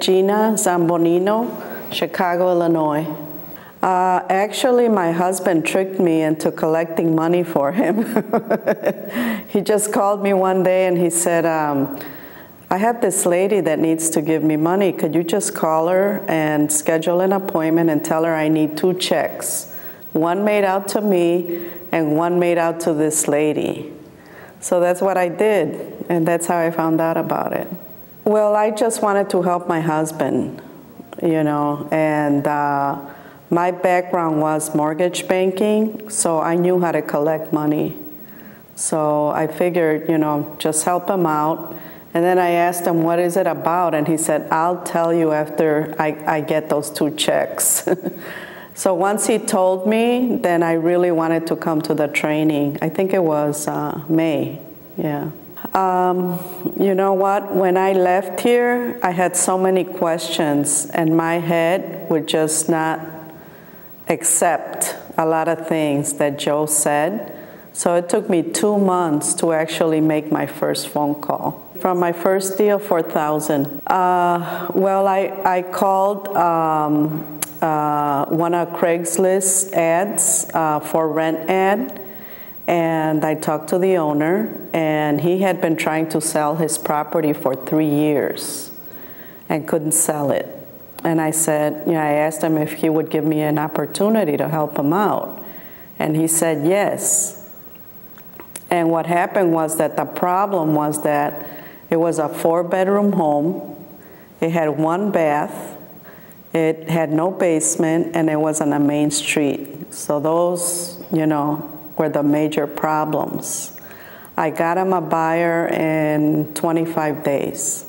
Gina Zambonino, Chicago, Illinois. Actually, my husband tricked me into collecting money for him. He just called me one day and he said, I have this lady that needs to give me money. Could you just call her and schedule an appointment and tell her I need 2 checks, one made out to me and one made out to this lady. So that's what I did, and that's how I found out about it. Well, I just wanted to help my husband, and my background was mortgage banking, so I knew how to collect money. So I figured, just help him out. And then I asked him, what is it about? And he said, I'll tell you after I get those 2 checks. So once he told me, then I really wanted to come to the training. I think it was May, yeah. You know what? When I left here, I had so many questions, and my head would just not accept a lot of things that Joe said. So it took me 2 months to actually make my first phone call. From my first deal, $4,000. Well, I called one of Craigslist ads for rent ad. And I talked to the owner, and he had been trying to sell his property for 3 years and couldn't sell it. And I said, I asked him if he would give me an opportunity to help him out. And he said yes. And what happened was that the problem was that it was a 4-bedroom home. It had 1 bath. It had no basement, and it was on a main street. So those, were the major problems. I got him a buyer in 25 days.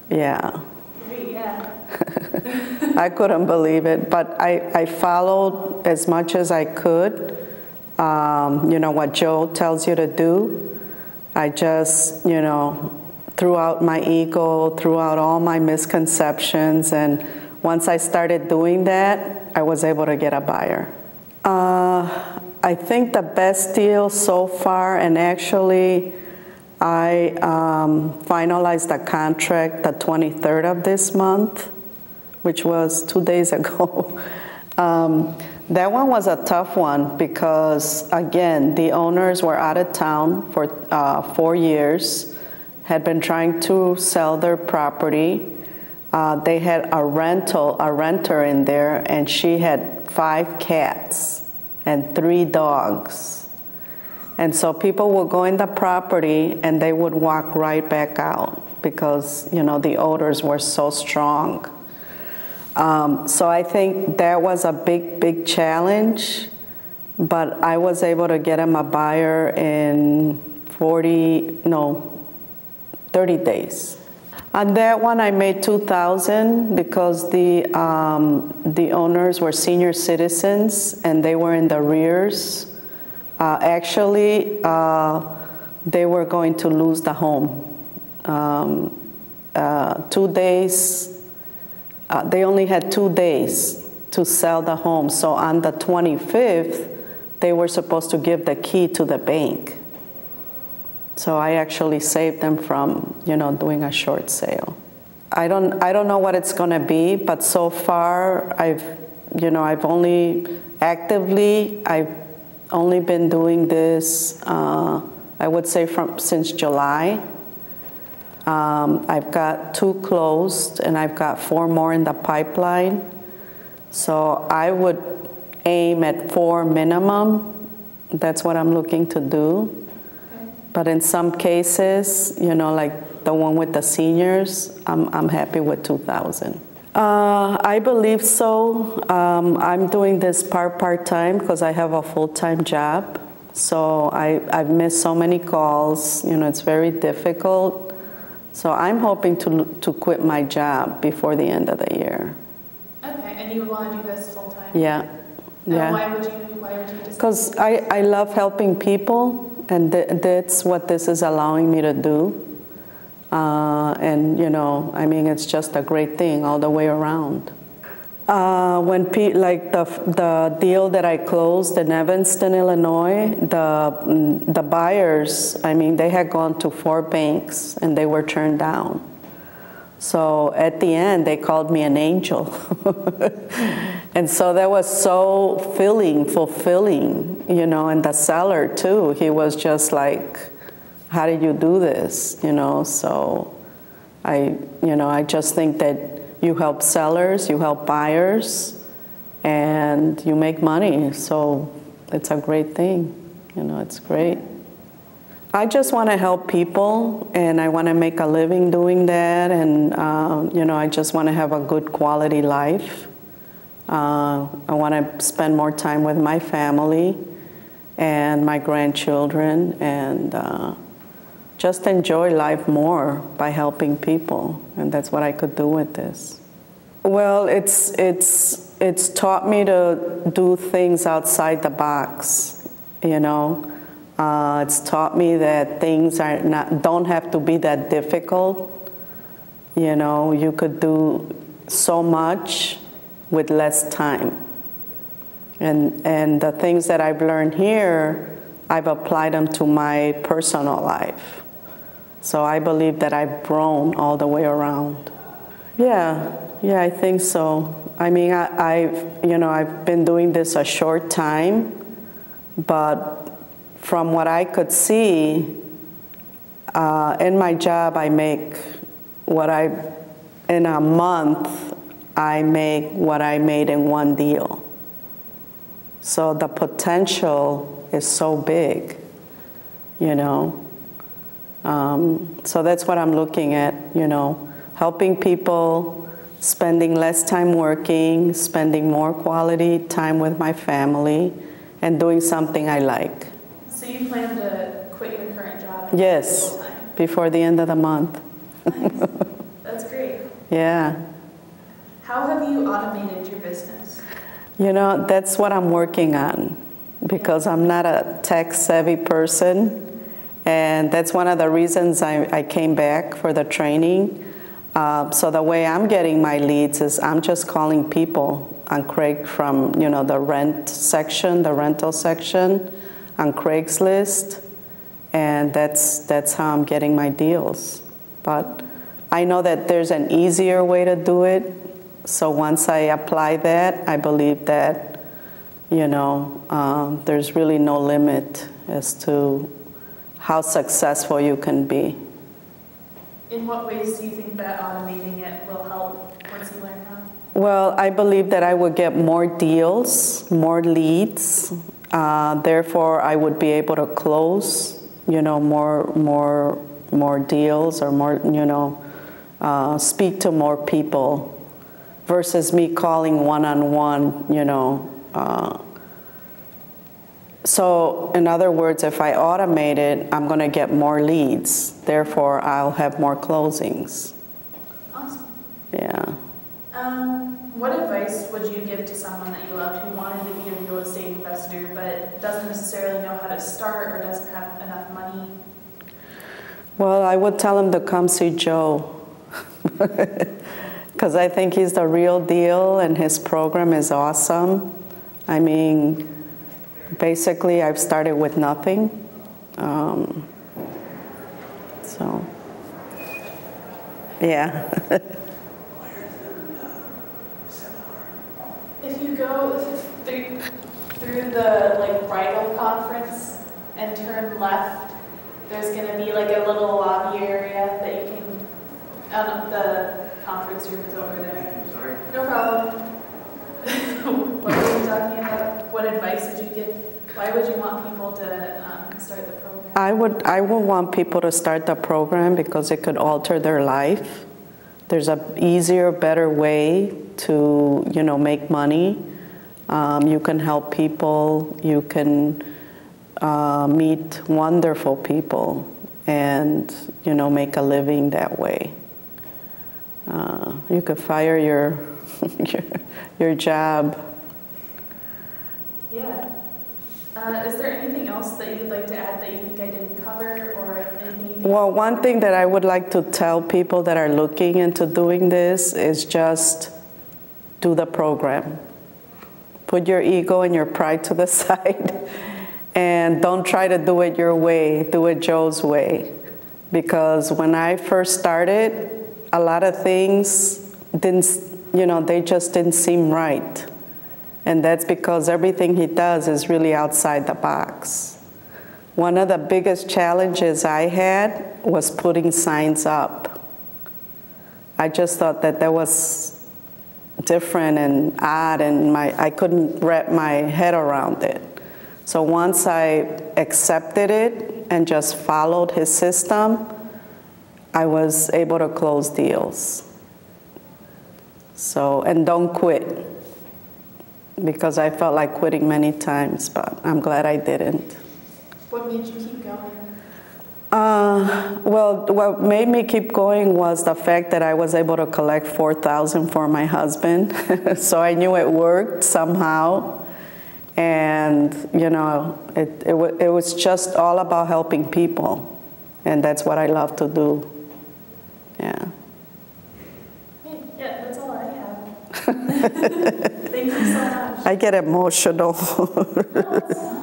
Yeah. I couldn't believe it, but I followed as much as I could, what Joe tells you to do. I just, threw out my ego, threw out all my misconceptions, and once I started doing that, I was able to get a buyer. I think the best deal so far, and actually I finalized the contract the 23rd of this month, which was 2 days ago. That one was a tough one because, again, the owners were out of town for 4 years, had been trying to sell their property. They had a renter in there, and she had 5 cats and 3 dogs. And so people would go in the property and they would walk right back out because, the odors were so strong. So I think that was a big challenge, but I was able to get him a buyer in 30 days. On that one, I made $2,000 because the owners were senior citizens and they were in the arrears. Actually, they were going to lose the home. 2 days. They only had 2 days to sell the home. So on the 25th, they were supposed to give the key to the bank. So I actually saved them from, doing a short sale. I don't know what it's going to be, but so far I've only been doing this. I would say since July. I've got 2 closed, and I've got 4 more in the pipeline. So I would aim at 4 minimum. That's what I'm looking to do. But in some cases, like the one with the seniors, I'm happy with $2,000. I believe so. I'm doing this part-time because I have a full-time job. So I've missed so many calls. It's very difficult. So I'm hoping to quit my job before the end of the year. Okay, and you want to do this full-time? Yeah. Yeah. Why would you decide? Because I love helping people. And that's what this is allowing me to do. And, it's just a great thing all the way around. Like the deal that I closed in Evanston, Illinois, the buyers, they had gone to 4 banks and they were turned down. So at the end, they called me an angel. And so that was so fulfilling, you know, and the seller too, he was just like, how did you do this, you know? So I just think that you help sellers, you help buyers, and you make money. So it's a great thing, you know, it's great. I just want to help people, and I want to make a living doing that, and you know, I just want to have a good quality life. I want to spend more time with my family and my grandchildren, and just enjoy life more by helping people, and that's what I could do with this. Well, it's taught me to do things outside the box, you know. It's taught me that things don't have to be that difficult. You know, you could do so much with less time. And the things that I've learned here, I've applied them to my personal life. So I believe that I've grown all the way around. Yeah, I think so. I mean, I've been doing this a short time, but from what I could see, in my job, I make in a month, I make what I made in one deal. So the potential is so big, you know. So that's what I'm looking at, you know, helping people, spending less time working, spending more quality time with my family, and doing something I like. So you plan to quit your current job? Yes, full-time? Before the end of the month. Nice. That's great. Yeah. How have you automated your business? You know, that's what I'm working on, because I'm not a tech-savvy person, and that's one of the reasons I came back for the training. So the way I'm getting my leads is I'm just calling people on Craig from, you know, the rental section on Craigslist, and that's how I'm getting my deals. But I know that there's an easier way to do it. So once I apply that, I believe that, you know, there's really no limit as to how successful you can be. In what ways do you think that automating it will help once you learn how? Well, I believe that I would get more deals, more leads. Therefore, I would be able to close, you know, more deals, or more, you know, speak to more people, versus me calling one-on-one, you know. So in other words, if I automate it, I'm going to get more leads. Therefore, I'll have more closings. Awesome. Yeah. What advice would you give to someone that you loved who wanted to be a real estate investor but doesn't necessarily know how to start or doesn't have enough money? Well, I would tell him to come see Joe, because I think he's the real deal and his program is awesome. I mean, basically, I've started with nothing. So, yeah. If you go through the bridal conference and turn left, there's going to be like a little lobby area that you can, the conference room is over there. Sorry. No problem. What were you talking about? What advice would you give? Why would you want people to start the program? I would want people to start the program because it could alter their life. There's an easier, better way to, you know, make money. You can help people. You can meet wonderful people and, you know, make a living that way. You could fire your job. Yeah. Is there anything else that you'd like to add that you think I didn't cover, or anything you think? Well, one thing that I would like to tell people that are looking into doing this is just do the program. Put your ego and your pride to the side, and don't try to do it your way. Do it Joe's way. Because when I first started, a lot of things didn't, they just didn't seem right. And that's because everything he does is really outside the box. One of the biggest challenges I had was putting signs up. I just thought that was different and odd, and I couldn't wrap my head around it. So once I accepted it and just followed his system, I was able to close deals. So, and don't quit, because I felt like quitting many times, but I'm glad I didn't. What made you keep going? Well, what made me keep going was the fact that I was able to collect $4,000 for my husband. So I knew it worked somehow. And, it was just all about helping people. And that's what I love to do. Yeah. Yeah, that's all I have. Thank you so much. I get emotional. No, it's fine.